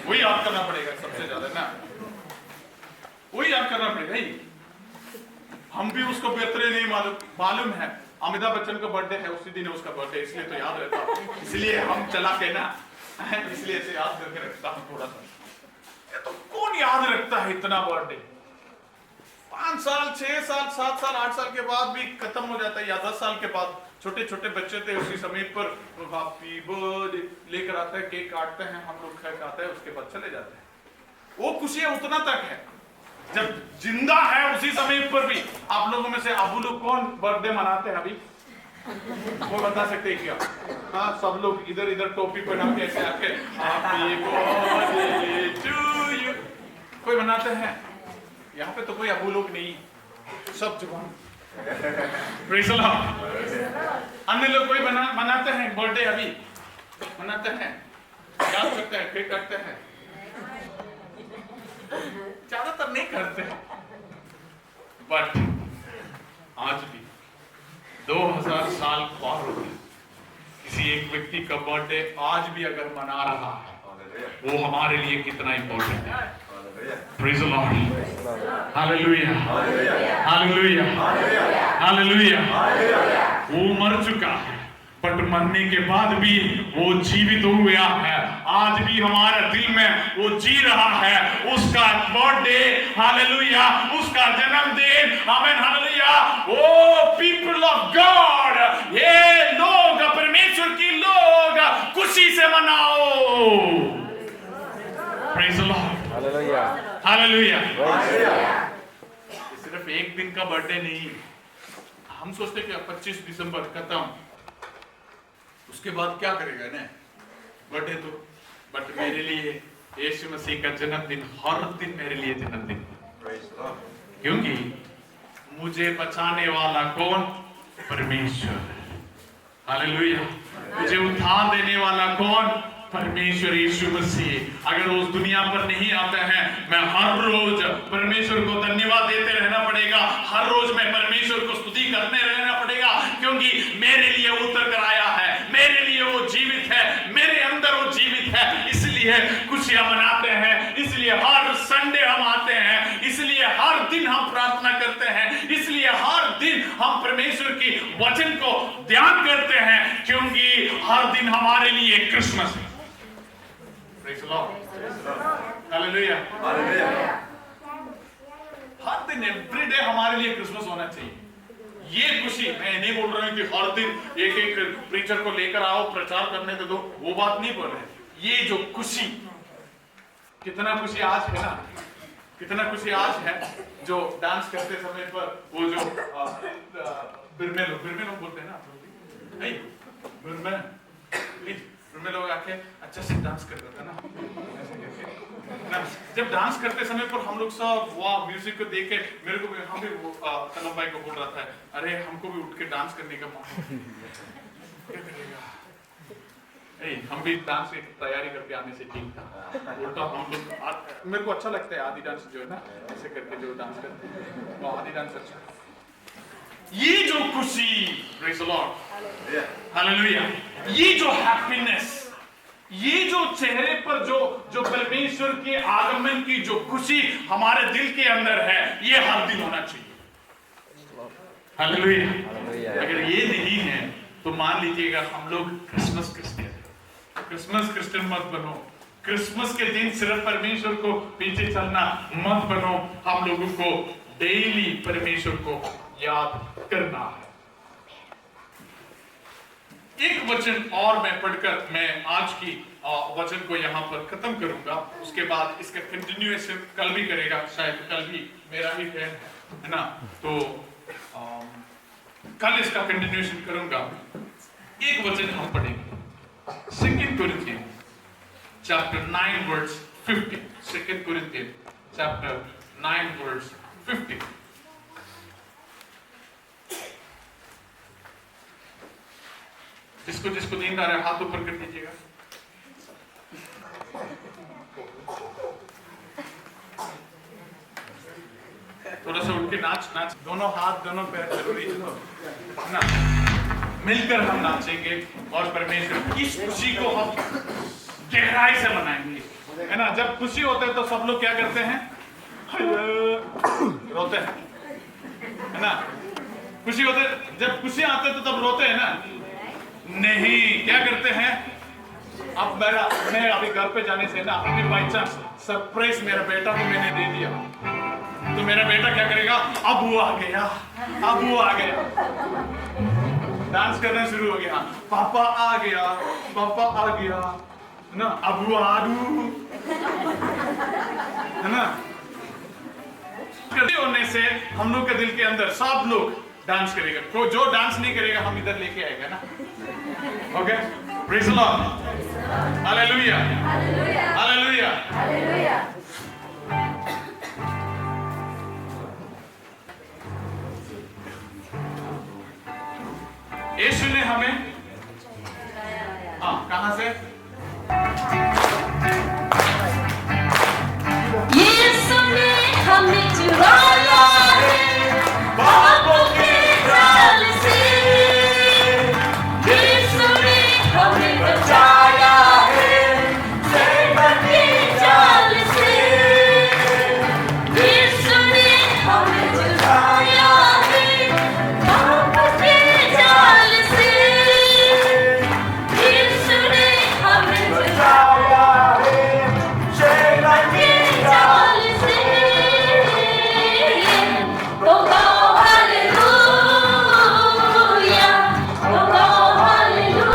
वही याद करना पड़ेगा सबसे ज्यादा ना, वही याद करना पड़ेगा ही। हम भी उसको बेहतर नहीं मालूम है, अमिताभ बच्चन का बर्थडे है, उसी दिन उसका बर्थडे, इसलिए तो याद रहता, इसलिए हम चला के ना, इसलिए ऐसे याद करके रखता हूं थोड़ा सा। ये तो कौन याद रखता है इतना बर्थडे? 5 साल, 6 साल, 7 साल, 8 साल के बाद भी खत्म हो जाता है, या 10 साल के बाद। छोटे छोटे बच्चे थे, उसी समय पर हैप्पी बर्थडे लेकर आते हैं, केक काटते हैं, हम लोग खाते हैं, उसके बाद चले जाते हैं। वो खुशियां उतना तक है, जब जिंदा है उसी समय पर भी। आप लोगों में से अबू लोग कौन बर्थडे मनाते हैं अभी? वो बता सकते हैं क्या? हाँ, सब लोग इधर इधर टोपी पहना के ऐसे आके हैप्पी बर्थडे टू यू, कोई मनाते हैं? यहाँ पे तो कोई अबू लोग नहीं, सब जुबान। Praise the Lord. अन्य लोग कोई मनाते हैं बर्थडे, अभी मनाते हैं, याद करते हैं, केक काटते हैं, ज्यादातर नहीं करते हैं। बट आज भी 2000 साल पार हो गए, किसी एक व्यक्ति का बर्थडे आज भी अगर मना रहा है, वो हमारे लिए कितना इंपॉर्टेंट है। Praise the Lord. Hallelujah. Hallelujah. Hallelujah. वो मर चुका है, बट मरने के बाद भी वो जीवित हुआ है। आज भी हमारे दिल में वो जी रहा है। उसका बर्थडे, हालेलुया, उसका जन्मदिन, आमीन, hallelujah. O people of God, ये लोग, परमेश्वर की लोग, खुशी से मनाओ। Praise the Lord. हालेलुया। सिर्फ एक दिन का बर्थडे नहीं। हम सोचते कि 25 दिसंबर खत्म, उसके बाद क्या करेगा ना बर्थडे तो, बट मेरे लिए यीशु मसीह का जन्मदिन हर दिन मेरे लिए जन्मदिन, क्योंकि मुझे बचाने वाला कौन? परमेश्वर। हालेलुया। मुझे उद्धार देने वाला कौन? परमेश्वर यीशु मसीह। अगर उस दुनिया पर नहीं आते हैं, मैं हर रोज परमेश्वर को धन्यवाद देते रहना पड़ेगा, हर रोज मैं परमेश्वर को स्तुति करते रहना पड़ेगा, क्योंकि मेरे लिए वो उतर कर आया है, मेरे लिए वो जीवित है, मेरे अंदर वो जीवित है। इसलिए खुशियां मनाते हैं, इसलिए हर संडे हम आते हैं, इसलिए हर दिन हम प्रार्थना करते हैं, इसलिए हर दिन हम परमेश्वर की वचन को ध्यान करते हैं, क्योंकि हर दिन हमारे लिए क्रिसमस है। Praise the Lord. Hallelujah. Hallelujah. हर दिन एवरी डे हमारे लिए क्रिसमस होना चाहिए। ये खुशी, मैं नहीं बोल रहा हूँ कि हर दिन एक एक प्रीचर को लेकर आओ, प्रचार करने दे दो, वो बात नहीं बोल रहे। ये जो खुशी, कितना खुशी आज है ना, कितना खुशी आज है जो डांस करते समय पर वो जो बिरमे लोग बोलते हैं ना, नहीं बिरमे लोग आके अच्छा से डांस कर रहे थे ना, जब डांस करते समय पर हम लोग सब वाह म्यूजिक को देख के, मेरे को भी, हम भी कलम भाई को बोल रहा था, अरे हमको भी उठ के डांस करने का मन क्या करेगा। हम भी डांस की तैयारी करके आने से ठीक था, उल्टा हम लोग, मेरे को अच्छा लगता है आदि डांस जो है ना, ऐसे करके जो डांस करते हैं वो आदि डांस अच्छा। ये जो खुशी, प्रेज़ द लॉर्ड, हालेलुया, ये जो हैप्पीनेस, ये जो चेहरे पर जो परमेश्वर के आगमन की जो खुशी हमारे दिल के अंदर है, ये हर दिन होना चाहिए। हालेलुया। अगर ये नहीं है तो मान लीजिएगा हम लोग क्रिसमस क्रिश्चियन मत बनो। क्रिसमस के दिन सिर्फ परमेश्वर को पीछे चलना मत बनो। हम लोगों को डेली परमेश्वर को याद करना है। एक वचन और मैं पढ़कर मैं आज की वचन को यहाँ पर खत्म करूंगा, उसके बाद इसका कंटिन्यूएशन कल भी करेगा, शायद कल भी मेरा ही फैन है ना, तो कल इसका कंटिन्यूएशन करूंगा। एक वचन हम पढ़ेंगे, 2 Corinthians chapter 9 verse 50। 2 Corinthians chapter 9 verse 50। जिसको नींद आ रहा है हाथ ऊपर कर दीजिएगा। थोड़ा सा उठ के नाच, दोनों हाथ दोनों पैर जरूरी है ना, मिलकर हम नाचेंगे और परमेश्वर की इस खुशी को हम गहराई से मनाएंगे, है ना। जब खुशी होते है तो सब लोग क्या करते हैं? रोते हैं, है ना। खुशी होते, जब खुशी आते तो तब रोते हैं ना, नहीं, क्या करते हैं? अब मैं अभी घर पे जाने से ना, अभी बाई चांस सरप्राइज मेरा बेटा को मैंने दे दिया, तो मेरा बेटा क्या करेगा? अब वो आ गया, डांस करना शुरू हो गया, पापा आ गया ना, अब वो आदू, है ना। होने से हम लोग के दिल के अंदर सब लोग डांस करेगा, तो जो डांस नहीं करेगा हम इधर लेके आएगा ना। Okay, praise the Lord, hallelujah, hallelujah. यीशु ने हमें, हाँ कहां से? यीशु ने हमें चुराया है पापों के जाल से। यीशु ने हमें बचाया है शैतान के जाल से। यीशु ने हमें चुराया है पापों के जाल से। यीशु ने हमें बचाया है शैतान के जाल से। तो गाओ हालेलूया, तो गाओ हालेलूया,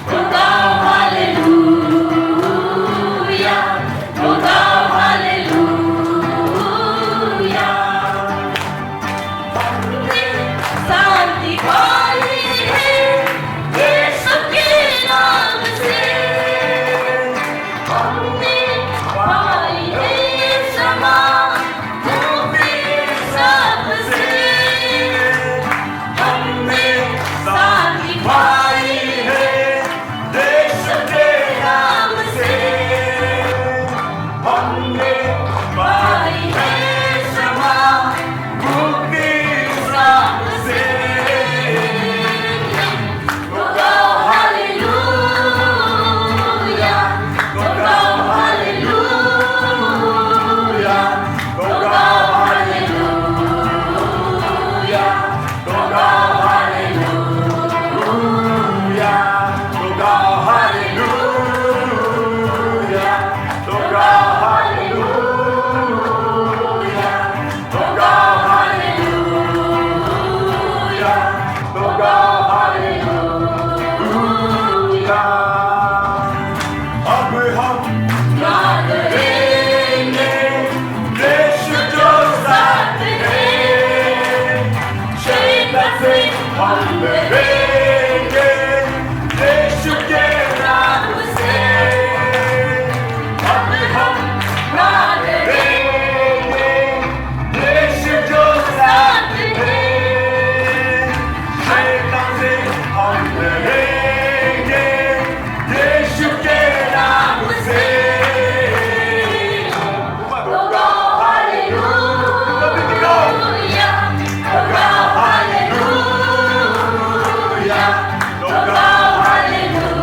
तो गाओ हालेलूया, तो गाओ हालेलूया। हमने शांति पाई है यीशु के नाम से। हमने पाई है क्षमा मुक्ति सबसे। हमने शांति पाई है यीशु के नाम से। हमने पाई है क्षमा मुक्ति सबसे। तो गाओ हालेलूया, तो गाओ हालेलूया, तो गाओ हालेलूया, तो गाओ हालेलूया, तो गाओ हालेलूया, तो गाओ हालेलूया, तो गाओ हालेलूया, तो गाओ हालेलूया। अब हम याद करेंगे यीशु जो साथ है, शैतान से हम लड़ेंगे यीशु के नाम से। अब हम याद करेंगे यीशु जो साथ है, शैतान से हम लड़ेंगे यीशु के नाम से। तो गाओ हालेलूया, तो गाओ हालेलूया, तो गाओ हालेलूया, तो गाओ हालेलूया,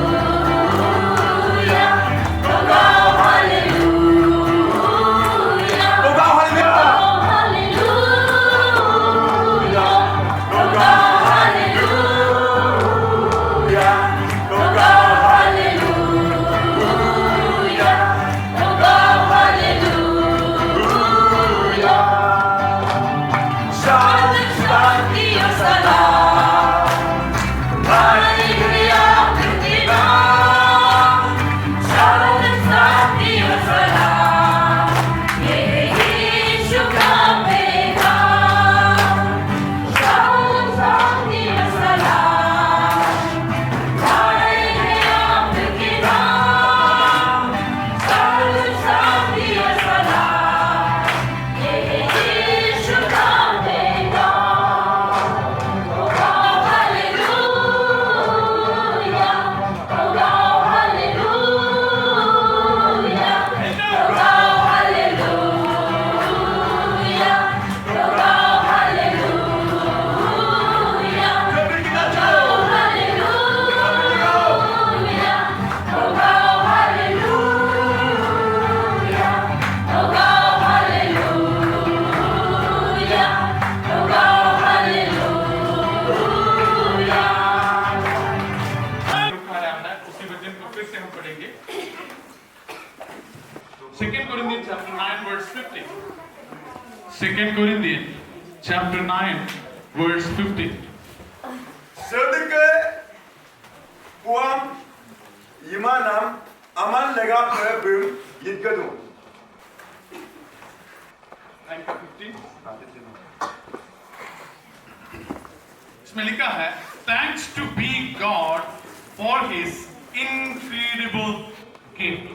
तो गाओ हालेलूया, हालेलूया, तो गाओ हालेलूया, तो तो गाओ गाओ हालेलूया, तो गाओ हालेलूया। शांति शांति और सलाम हमारे लिए आपके नाम। शांति शांति और सलाम ये यीशु का पैगाम। शांति शांति और सलाम हमारे लिए आपके नाम। शांति शांति और सलाम ये यीशु का पैगाम। तो गाओ हालेलूया, तो गाओ हालेलूया, तो गाओ हालेलूया, तो गाओ हालेलूया, तो गाओ हालेलूया, तो गाओ हालेलूया, तो गाओ हालेलूया, तो गाओ हालेलूया। उसी वचन को फिर से हम पढ़ेंगे। 2 Corinthians chapter 9 verse 50. 2 Corinthians chapter 9 verse 50. Sedeke puam imanam aman lega prebum yitgadu. Thank you, 50. इसमें लिखा है thanks to be God for his incredible gift.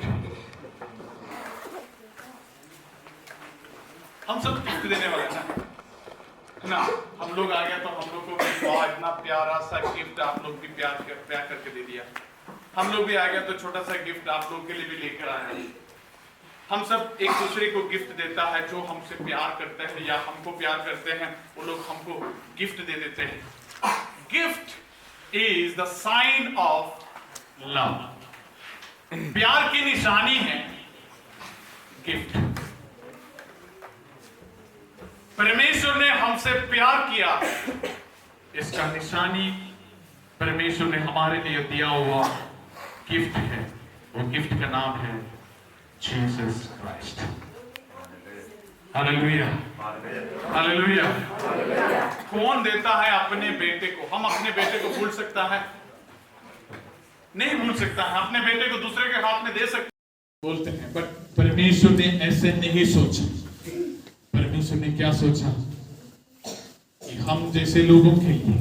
हम सब गिफ्ट देने वाले हैं ना, ना हम लोग आ गया तो हम लोग को भी वाह इतना प्यारा सा गिफ्ट आप लोग भी प्यार करके दे दिया। हम लोग भी आ गया तो छोटा सा गिफ्ट आप लोग के लिए भी लेकर आए हैं। हम सब एक दूसरे को गिफ्ट देता है, जो हमसे प्यार करते हैं या हमको प्यार करते हैं वो लोग हमको गिफ्ट दे देते हैं। Gift is the sign of love. प्यार की निशानी है गिफ्ट। परमेश्वर ने हमसे प्यार किया, इसका निशानी परमेश्वर ने हमारे लिए दिया हुआ गिफ्ट है। वो गिफ्ट का नाम है जीसस क्राइस्ट। Hallelujah, hallelujah. कौन देता है अपने बेटे को? हम अपने बेटे को भूल सकता है? नहीं भूल सकता है। अपने बेटे को दूसरे के हाथ में दे सकते बोलते हैं, बट परमेश्वर ने ऐसे नहीं सोचा। परमेश्वर ने क्या सोचा कि हम जैसे लोगों के लिए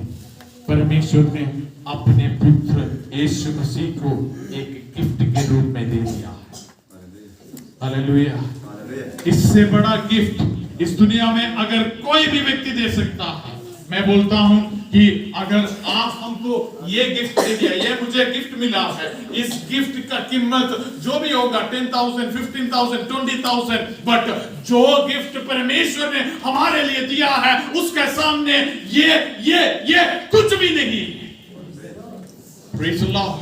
परमेश्वर ने अपने पुत्र यीशु मसीह को एक गिफ्ट के रूप में दे दिया है। हालेलुया। इससे बड़ा गिफ्ट इस दुनिया में अगर कोई भी व्यक्ति दे सकता है। मैं बोलता हूं कि अगर आप हमको ये गिफ्ट दे दिया, ये मुझे गिफ्ट मिला है, इस गिफ्ट का कीमत जो भी होगा 10,000, 15,000, 20,000, बट जो गिफ्ट परमेश्वर ने हमारे लिए दिया है उसके सामने ये कुछ भी नहीं। Praise the Lord.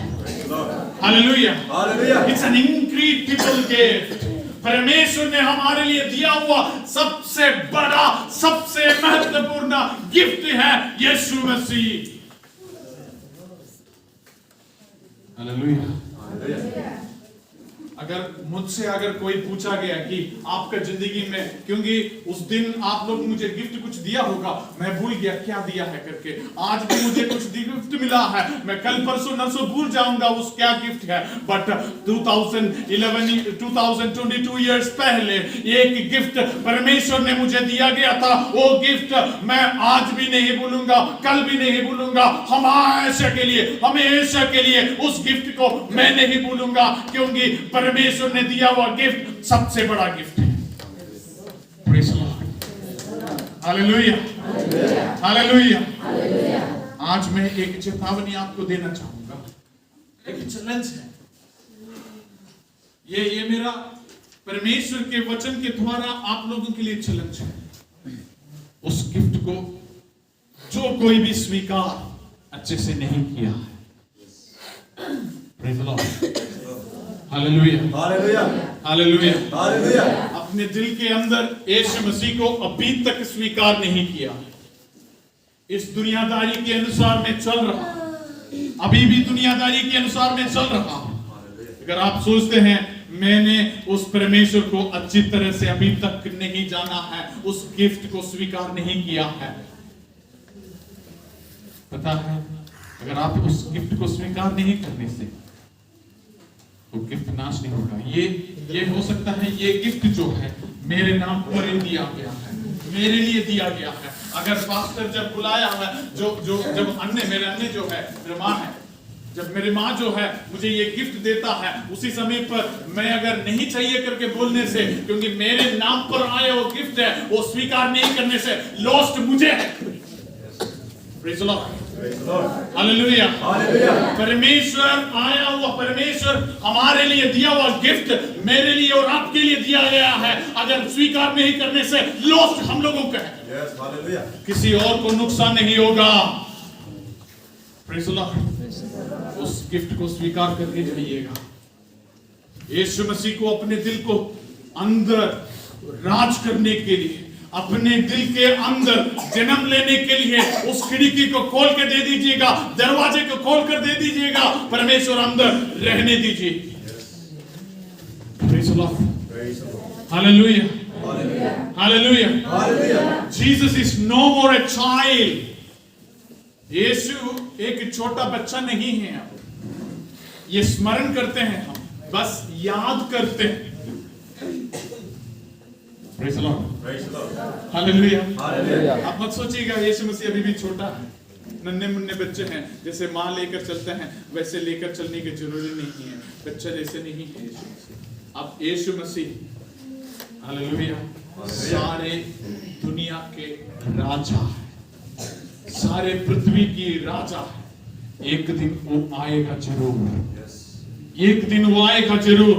Hallelujah. Hallelujah. It's an incredible gift. परमेश्वर ने हमारे लिए दिया हुआ सबसे बड़ा, सबसे महत्वपूर्ण गिफ्ट है यीशु मसीह। हालेलुया। अगर कोई पूछा गया कि आपका जिंदगी में, क्योंकि उस दिन आप लोग मुझे गिफ्ट कुछ दिया होगा, मैं भूल गया क्या दिया है करके। आज भी मुझे कुछ गिफ्ट मिला है, मैं कल परसों नरसों भूल जाऊंगा उस क्या गिफ्ट है। बट 2022 इयर्स पहले एक गिफ्ट परमेश्वर ने मुझे दिया गया था। वो गिफ्ट मैं आज भी नहीं भूलूंगा, कल भी नहीं भूलूंगा, हमेशा के लिए उस गिफ्ट को मैं नहीं भूलूंगा, क्योंकि परमेश्वर ने दिया हुआ गिफ्ट सबसे बड़ा गिफ्ट है। Praise the Lord. Hallelujah, hallelujah. आज मैं एक चेतावनी आपको देना चाहूंगा, एक चैलेंज है। ये मेरा परमेश्वर के वचन के द्वारा आप लोगों के लिए चैलेंज है। उस गिफ्ट को जो कोई भी स्वीकार अच्छे से नहीं किया है। Praise the Lord. Hallelujah, hallelujah, hallelujah, hallelujah. अपने दिल के अंदर यीशु मसीह को अभी तक स्वीकार नहीं किया, इस दुनियादारी के अनुसार में चल रहा, अभी भी दुनियादारी के अनुसार में चल रहा। अगर आप सोचते हैं मैंने उस परमेश्वर को अच्छी तरह से अभी तक नहीं जाना है, उस गिफ्ट को स्वीकार नहीं किया है, पता है अगर आप उस गिफ्ट को स्वीकार नहीं करने से वो गिफ्ट नाश नहीं होगा। ये हो सकता है ये गिफ्ट जो है मेरे नाम पर ही दिया गया है, मेरे लिए दिया गया है। अगर पास्टर जब बुलाया है, जब मेरे अन्य जो है, मेरी माँ है, जब मेरी माँ जो है मुझे ये गिफ्ट देता है, उसी समय पर मैं अगर नहीं चाहिए करके बोलने से, क्योंकि मेरे नाम पर आया वो गिफ्ट है, वो स्वीकार नहीं करने से लॉस्ट मुझे है। Praise the Lord. Hallelujah, hallelujah. परमेश्वर आया हुआ, परमेश्वर हमारे लिए दिया हुआ गिफ्ट मेरे लिए और आपके लिए दिया गया है। अगर स्वीकार नहीं करने से लॉस्ट हम लोगों का है। Yes, hallelujah. किसी और को नुकसान नहीं होगा। Praise the Lord. उस गिफ्ट को स्वीकार करके जाइएगा। यीशु मसीह को अपने दिल को अंदर राज करने के लिए, अपने दिल के अंदर जन्म लेने के लिए उस खिड़की को खोल कर दे दीजिएगा, दरवाजे को खोल कर दे दीजिएगा, परमेश्वर अंदर रहने दीजिए। Praise the Lord. Hallelujah. Hallelujah. Jesus is no more a child. यीशु एक छोटा बच्चा नहीं है। ये स्मरण करते हैं, हम बस याद करते हैं। Praise the Lord. Praise the Lord. Hallelujah. Hallelujah. आप मत सोचिएगा यीशु मसीह अभी भी छोटा है, नन्हे मुन्ने बच्चे हैं, जैसे माँ लेकर चलते हैं वैसे लेकर चलने की जरूरी नहीं है। बच्चा जैसे नहीं है यीशु मसीह। अब यीशु मसीह, हालेलुया, सारे दुनिया के राजा है, सारे पृथ्वी की राजा है। एक दिन वो आएगा जरूर, एक दिन वो आएगा जरूर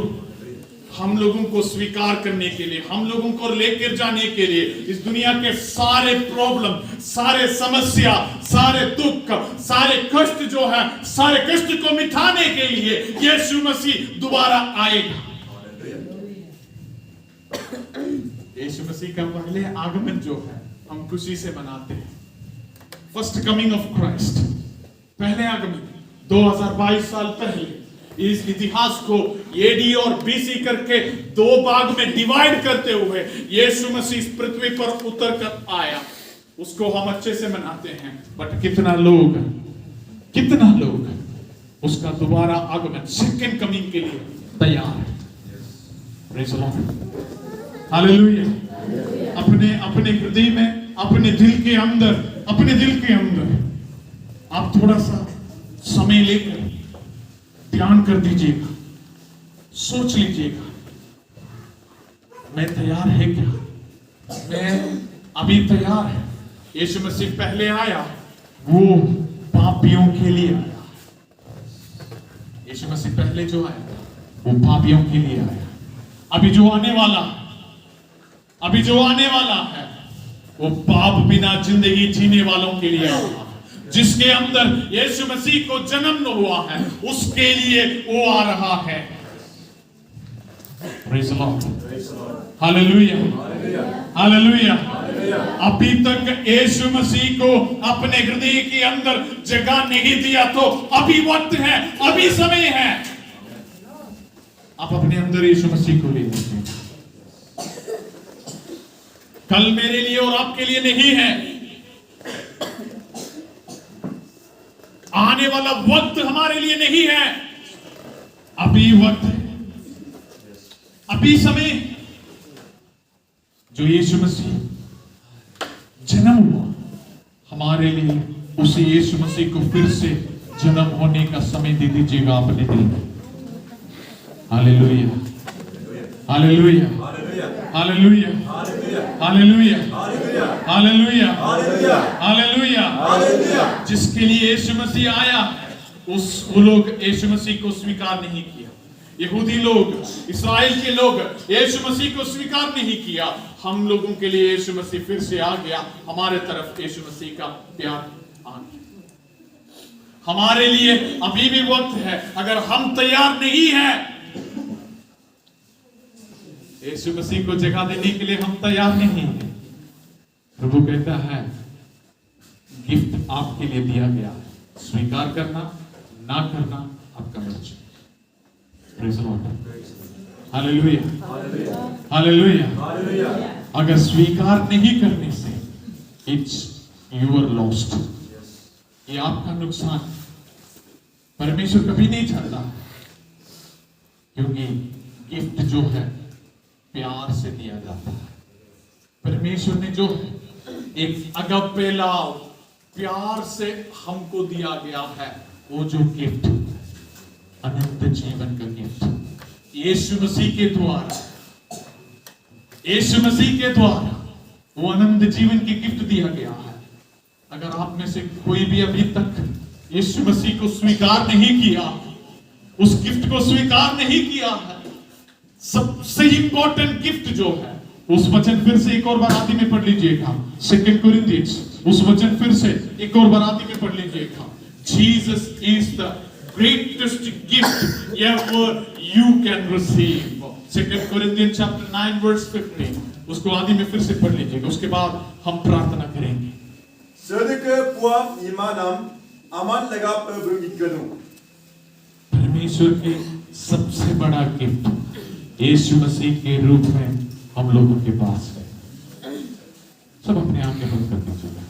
हम लोगों को स्वीकार करने के लिए, हम लोगों को लेकर जाने के लिए। इस दुनिया के सारे प्रॉब्लम, सारे समस्या, सारे दुख, सारे कष्ट जो है, सारे कष्ट को मिटाने के लिए यीशु मसीह दोबारा आएगा। यीशु मसीह का पहले आगमन जो है हम खुशी से मनाते हैं। फर्स्ट कमिंग ऑफ क्राइस्ट, पहले आगमन 2022 साल पहले। इस इतिहास को एडी और बीसी करके दो भाग में डिवाइड करते हुए यीशु मसीह इस पृथ्वी पर उतर कर आया। उसको हम अच्छे से मनाते हैं, बट कितना लोग उसका दोबारा आगमन, सेकंड कमिंग के लिए तैयार है। Praise the Lord, hallelujah. अपने हृदय में, अपने दिल के अंदर आप थोड़ा सा समय लेकर ध्यान कर दीजिएगा, सोच लीजिएगा, मैं तैयार है क्या? मैं अभी तैयार है। यीशु मसीह पहले आया, वो पापियों के लिए आया। यीशु मसीह पहले जो आया वो पापियों के लिए आया। अभी जो आने वाला है वो पाप बिना जिंदगी जीने वालों के लिए आया। जिसके अंदर यीशु मसीह को जन्म हुआ है उसके लिए वो आ रहा है। Praise the Lord, hallelujah, hallelujah. अभी तक यीशु मसीह को अपने हृदय के अंदर जगह नहीं दिया तो अभी वक्त है, अभी समय है। आप अपने अंदर यीशु मसीह को ले लीजिए। कल मेरे लिए और आपके लिए नहीं है, आने वाला वक्त हमारे लिए नहीं है। अभी वक्त है, अभी समय। जो यीशु मसीह जन्म हुआ हमारे लिए, उसे यीशु मसीह को फिर से जन्म होने का समय दे दीजिएगा अपने दिल में। Hallelujah, hallelujah, hallelujah, hallelujah, hallelujah, hallelujah. जिसके लिए यीशु मसीह आया वो लोग यीशु मसीह को स्वीकार नहीं किया। यहूदी लोग, इस्राएल के लोग यीशु मसीह को स्वीकार नहीं किया। हम लोगों के लिए यीशु मसीह फिर से आ गया, हमारे तरफ यीशु मसीह का प्यार आ गया। हमारे लिए अभी भी वक्त है। अगर हम तैयार नहीं हैं, यीशु मसीह को जगह देने के लिए हम तैयार नहीं हैं, प्रभु कहता है गिफ्ट आपके लिए दिया गया है, स्वीकार करना ना करना आपका मर्जी। Praise the Lord, hallelujah, hallelujah. अगर स्वीकार नहीं करने से इट्स यूर लॉस्ट, ये आपका नुकसान। परमेश्वर कभी नहीं चाहता, क्योंकि गिफ्ट जो है प्यार से दिया जाता है। परमेश्वर ने जो एक अगापे लव, प्यार से हमको दिया गया है, वो जो गिफ्ट, अनंत जीवन का गिफ्ट, यीशु मसीह के द्वारा, यीशु मसीह के द्वारा वो अनंत जीवन की गिफ्ट दिया गया है। अगर आप में से कोई भी अभी तक यीशु मसीह को स्वीकार नहीं किया, उस गिफ्ट को स्वीकार नहीं किया है, सबसे इंपॉर्टेंट गिफ्ट जो है, उस वचन फिर से एक और बार आदि में पढ़ लीजिएगा, 2 कोरिन्थियंस, उस वचन फिर से एक और बार आदि में पढ़ लीजिएगा। Jesus is the greatest gift ever you can receive. 2 Corinthians chapter 9 verse 15, उसको आदि में फिर से पढ़ लीजिएगा। उसके बाद हम प्रार्थना करेंगे। Sedeke puam imanam aman legap berikanu. परमेश्वर के सबसे बड़ा गिफ्ट यीशु मसीह के रूप में हम लोगों के पास है। सब अपने आंखें बंद कर दीजिएगा।